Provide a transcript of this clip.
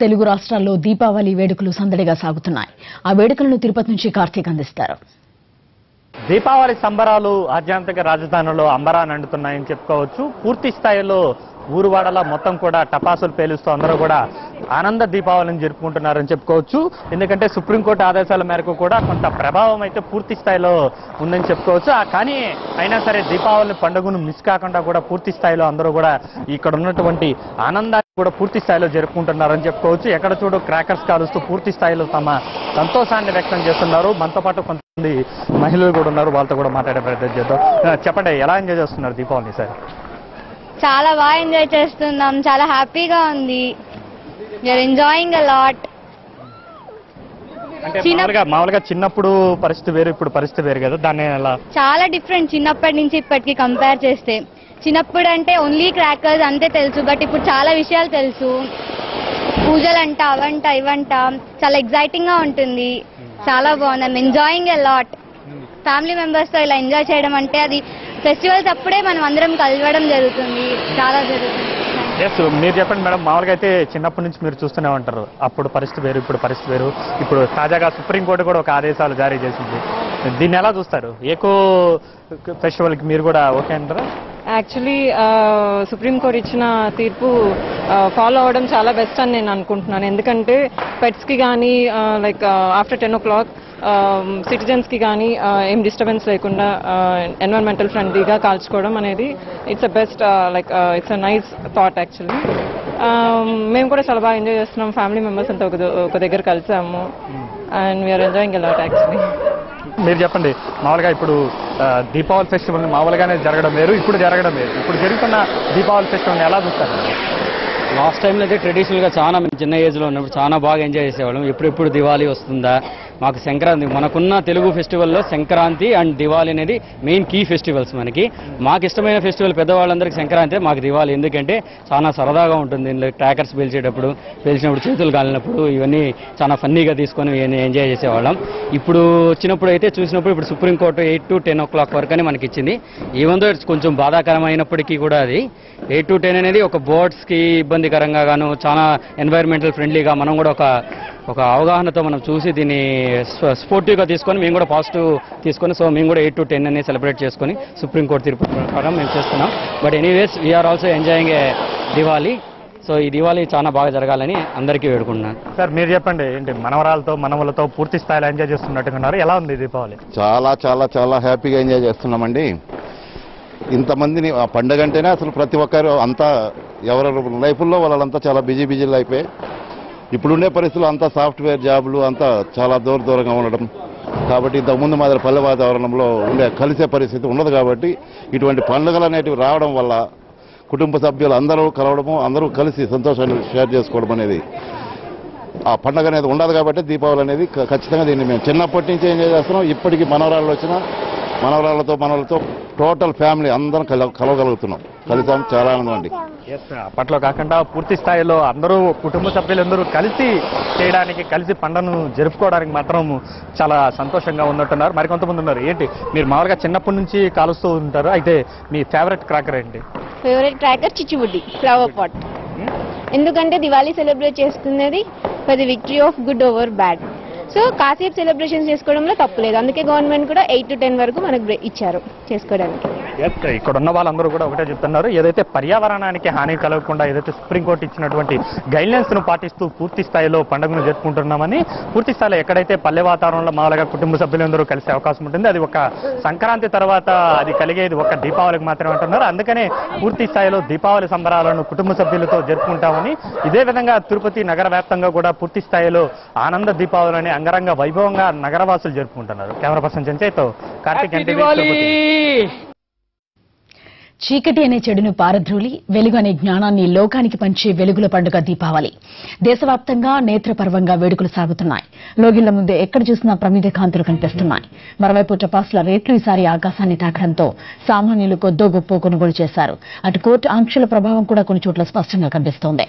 తెలుగు రాష్ట్రాల్లో దీపావళి వేడుకలు సందడిగా సాగుతున్నాయి. ఆ వేడుకలను తిరుపతి నుంచి కార్తీక్ అందిస్తారు. దీపావళి సంబరాలు ఆధ్యాత్మిక రాజధానిలో అంబరాన్ని అంటున్నాయని చెప్పుకోవచ్చు. పూర్తి స్థాయిలో ఊరువాడలా మొత్తం కూడా టపాసులు పేలుస్తూ అందరూ కూడా ఆనంద దీపావళిని జరుపుకుంటున్నారని చెప్పుకోవచ్చు. ఎందుకంటే సుప్రీంకోర్టు ఆదేశాల మేరకు కూడా కొంత ప్రభావం అయితే పూర్తి స్థాయిలో ఉందని చెప్పుకోవచ్చు. కానీ అయినా సరే దీపావళి పండుగను మిస్ కాకుండా కూడా పూర్తి స్థాయిలో అందరూ కూడా ఇక్కడ ఉన్నటువంటి ఆనందాన్ని కూడా పూర్తి స్థాయిలో జరుపుకుంటున్నారని చెప్పుకోవచ్చు. ఎక్కడ చూడు క్రాకర్స్ కాలుస్తూ పూర్తి స్థాయిలో తమ సంతోషాన్ని వ్యక్తం చేస్తున్నారు. మనతో పాటు కొంతమంది మహిళలు కూడా ఉన్నారు, వాళ్ళతో కూడా మాట్లాడే ప్రయత్నం చేద్దాం. చెప్పండి, ఎలా ఎంజాయ్ చేస్తున్నారు దీపావళి సార్? చాలా బాగా ఎంజాయ్ చేస్తున్నాం, చాలా హ్యాపీగా ఉంది. We're enjoying a lot. అంటే మామూలుగా చిన్నప్పుడు పరిస్థితి వేరు, ఇప్పుడు పరిస్థితి వేరు కదా, దాన్ని ఎలా? చాలా డిఫరెంట్ చిన్నప్పటి నుంచి ఇప్పటికి కంపేర్ చేస్తే. చిన్నప్పుడు అంటే ఓన్లీ క్రాకర్స్ అంతే తెలుసు, బట్ ఇప్పుడు చాలా విషయాలు తెలుసు. పూజలు అంట, అవంట ఇవంట, చాలా ఎగ్జైటింగ్ గా ఉంటుంది. చాలా బాగుంది. I'm enjoying a lot. Family members తో ఇలా ఎంజాయ్ చేయడం అంటే అది ఫెస్టివల్స్ అప్పుడే మనం అందరం కలవడం జరుగుతుంది, చాలా జరుగుతుంది. మీరు చెప్పండి మేడం, మామూలుగా అయితే చిన్నప్పటి నుంచి మీరు చూస్తూనే ఉంటారు, అప్పుడు పరిస్థితి వేరు, ఇప్పుడు పరిస్థితి వేరు. ఇప్పుడు తాజాగా సుప్రీంకోర్టు కూడా ఒక ఆదేశాలు జారీ చేసింది. దీన్ని ఎలా చూస్తారు? ఏకో ఫెస్టివల్కి మీరు కూడా ఓకే అంటారా? యాక్చువల్లీ సుప్రీంకోర్టు ఇచ్చిన తీర్పు ఫాలో అవడం చాలా బెస్ట్ అని నేను అనుకుంటున్నాను. ఎందుకంటే పెట్స్కి కానీ లైక్ ఆఫ్టర్ 10 o'clock సిటిజన్స్కి కానీ ఏం డిస్టర్బెన్స్ లేకుండా ఎన్విరాన్మెంటల్ ఫ్రెండ్లీగా కాల్చుకోవడం అనేది it's a best, like it's a nice thought actually. మేము కూడా చాలా బాగా ఎంజాయ్ చేస్తున్నాం. ఫ్యామిలీ మెంబర్స్ అంతా ఒక దగ్గర కలిసాము and we're enjoying a lot actually. మీరు చెప్పండి, మామూలుగా ఇప్పుడు దీపావళి ఫెస్టివల్ మామూలుగానే జరగడం వేరు, ఇప్పుడు జరగడం వేరు. ఇప్పుడు జరుగుతున్న దీపావళి ఫెస్టివల్ని ఎలా చూస్తారు? లాస్ట్ టైంలో అయితే ట్రెడిషనల్గా చాలా మేము చిన్న ఏజ్లో ఉన్నప్పుడు చాలా బాగా ఎంజాయ్ చేసేవాళ్ళం. ఎప్పుడెప్పుడు దివాళీ వస్తుందా, మాకు సంక్రాంతి, మనకున్న తెలుగు ఫెస్టివల్లో సంక్రాంతి అండ్ దివాళీ అనేది మెయిన్ కీ ఫెస్టివల్స్ మనకి. మాకు ఇష్టమైన ఫెస్టివల్ పెద్దవాళ్ళందరికీ సంక్రాంతి, మాకు దివాళీ. ఎందుకంటే చాలా సరదాగా ఉంటుంది. ట్రాకర్స్ పేల్చినప్పుడు చేతులు కాలినప్పుడు ఇవన్నీ చాలా ఫన్నీగా తీసుకొని ఎంజాయ్ చేసేవాళ్ళం. ఇప్పుడు వచ్చినప్పుడు అయితే చూసినప్పుడు ఇప్పుడు సుప్రీంకోర్టు 8 to 10 o'clock వరకు అని మనకి ఇచ్చింది. ఈవెందో కొంచెం బాధాకరమైనప్పటికీ కూడా అది 8 to 10 అనేది ఒక బర్డ్స్కి ఇబ్బందికరంగా గాను చాలా ఎన్వైరన్మెంటల్ ఫ్రెండ్లీగా మనం కూడా ఒక అవగాహనతో మనం చూసి దీన్ని స్పోర్టివ్గా తీసుకొని మేము కూడా పాజిటివ్ తీసుకొని, సో మేము కూడా 8 to 10 అనేది సెలబ్రేట్ చేసుకొని సుప్రీంకోర్టు తీర్పు ప్రకారం మేము చేస్తున్నాం. But anyways we're also enjoying a Diwali. So ఈ దివాళీ చాలా బాగా జరగాలని అందరికీ వేడుకుంటున్నాను. సార్ మీరు చెప్పండి, ఏంటి మనవరాలతో మనవలతో పూర్తి స్థాయిలో ఎంజాయ్ చేస్తున్నట్టున్నారు, ఎలా ఉంది దీపావళి? చాలా చాలా చాలా హ్యాపీగా ఎంజాయ్ చేస్తున్నామండి. ఇంతమందిని ఆ పండుగ అంటేనే అసలు ప్రతి ఒక్కరు అంతా ఎవరెవరి లైఫ్లో వాళ్ళంతా చాలా బిజీలు అయిపోయి ఇప్పుడుండే పరిస్థితులు అంతా సాఫ్ట్వేర్ జాబులు అంతా చాలా దూరంగా ఉండడం కాబట్టి ఇంతకుముందు మాదిరి పల్లె వాతావరణంలో కలిసే పరిస్థితి ఉండదు. కాబట్టి ఇటువంటి పండుగలు అనేటివి రావడం వల్ల కుటుంబ సభ్యులు అందరూ కలవడము, అందరూ కలిసి సంతోషాన్ని షేర్ చేసుకోవడం అనేది ఆ పండుగ అనేది ఉండదు. కాబట్టి దీపావళి అనేది ఖచ్చితంగా దీన్ని మేము చిన్నప్పటి నుంచి ఎంజాయ్ చేస్తున్నాం. ఇప్పటికీ మనవరాళ్ళు వచ్చినా మనవలతో టోటల్ ఫ్యామిలీ అందరం కలవగలుగుతున్నాం, కలిసాం. చాలా ఆనందం అండి. అప్పట్లో కాకుండా పూర్తి స్థాయిలో అందరూ కుటుంబ సభ్యులందరూ కలిసి పండుగను జరుపుకోవడానికి మాత్రం చాలా సంతోషంగా ఉన్నట్టున్నారు. మరికొంతమంది ఉన్నారు. ఏంటి మీరు మామూలుగా చిన్నప్పటి నుంచి కాలుస్తూ ఉంటారు, అయితే మీ ఫేవరెట్ క్రాకర్ ఏంటి? ఫేవరెట్ క్రాకర్ చిచ్చుబుడ్డి, ఫ్లవర్ పాట్. ఎందుకంటే దివాళీ సెలబ్రేట్ చేసుకునేది for the victory of good over bad. So కాసేపు సెలబ్రేషన్ చేసుకోవడంలో తప్పులేదు. అందుకే గవర్నమెంట్ కూడా 8 to 10 వరకు మనకు ఇచ్చారు చేసుకోవడానికి. ఇక్కడ ఉన్న వాళ్ళందరూ కూడా ఒకటే చెప్తున్నారు, ఏదైతే పర్యావరణానికి హాని కలగకుండా ఏదైతే సుప్రీంకోర్టు ఇచ్చినటువంటి గైడ్లైన్స్ ను పాటిస్తూ పూర్తి స్థాయిలో పండుగను జరుపుకుంటున్నామని, పూర్తి స్థాయిలో ఎక్కడైతే పల్లె వాతావరణంలో మామూలుగా కుటుంబ సభ్యులందరూ కలిసే అవకాశం ఉంటుంది, అది ఒక సంక్రాంతి తర్వాత అది కలిగేది ఒక దీపావళికి మాత్రమే అంటున్నారు. అందుకనే పూర్తి స్థాయిలో దీపావళి సంబరాలను కుటుంబ సభ్యులతో జరుపుకుంటామని, ఇదే విధంగా తిరుపతి నగర వ్యాప్తంగా కూడా పూర్తి స్థాయిలో ఆనంద దీపావళిని అంగరంగ వైభవంగా నగరవాసులు జరుపుకుంటున్నారు. కెమెరా పర్సన్ చెంచయ్తో కార్తీక్. చీకటి అనే చెడును పారద్రోలి వెలుగు అనే జ్ఞానాన్ని లోకానికి పంచే వెలుగుల పండుగ దీపావళి. దేశవ్యాప్తంగా నేత్రపర్వంగా వేడుకలు సాగుతున్నాయి. లోగిళ్ల ముందే ఎక్కడ చూసినా ప్రమిద కాంతులు కనిపిస్తున్నాయి. మరోవైపు టపాసుల రేట్లు ఈసారి ఆకాశాన్ని తాకడంతో సామాన్యులు కొద్దో గొప్ప కొనుగోలు చేశారు. అటు కోర్టు ఆంక్షల ప్రభావం కూడా కొన్ని చోట్ల స్పష్టంగా కనిపిస్తోంది.